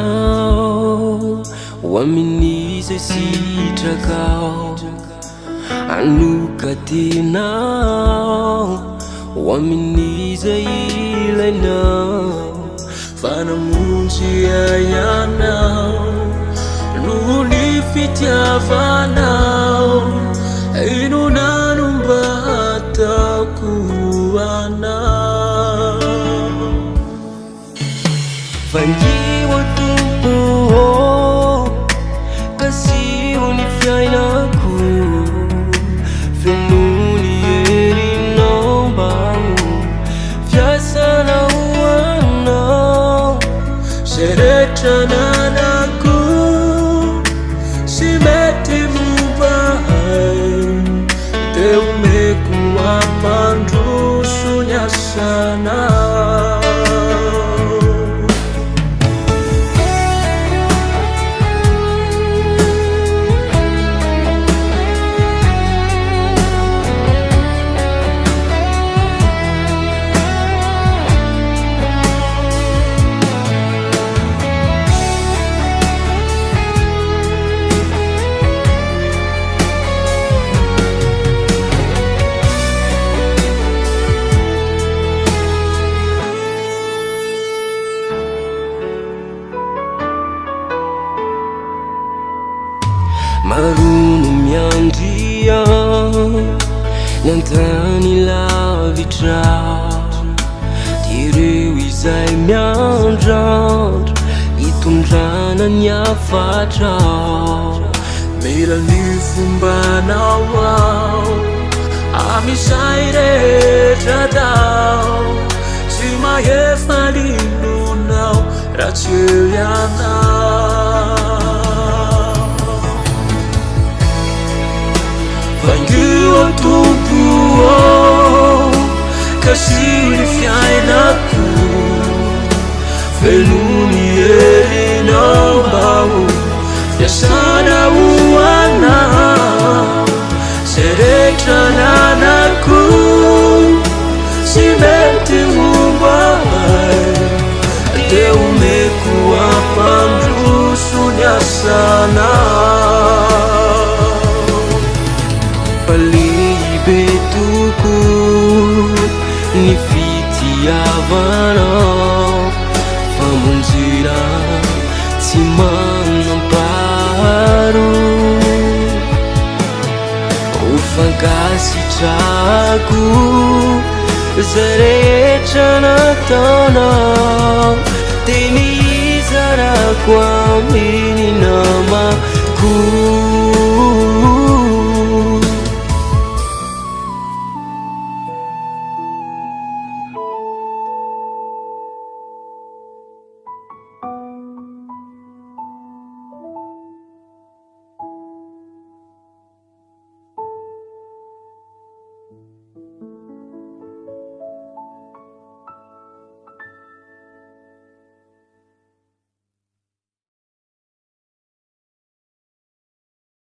Anulutinao Waminize sitakao Anukatinao Waminize ilenao Fanamunji ayanao Nulifitya fanao Inunanumba kuanao Fanjiwa tumpuho Kasi unifiainaku Fenuni erinambau Fiasana uanao Seretananaku Simeti mubahai Teumeku apandrusunya sana Marunum yang dia Nyantani la vitra Direwi zay miandrat Itondrana ny afatra Mila ny fombanao ao Amisay rehetra tao Tsy mahefa linonao Raha tsy eo ianao Fangiwa tumpuo Kasi unifiainaku Feluni erinambau Fiasana uanao Seretrananaku Simeti mumbai Teumeku apandrusunya sana Palibetuku nifitiavanao Famunjira tsy manamparo Ufankasitrako zay rehetra nataonao Tenizarako aminy namako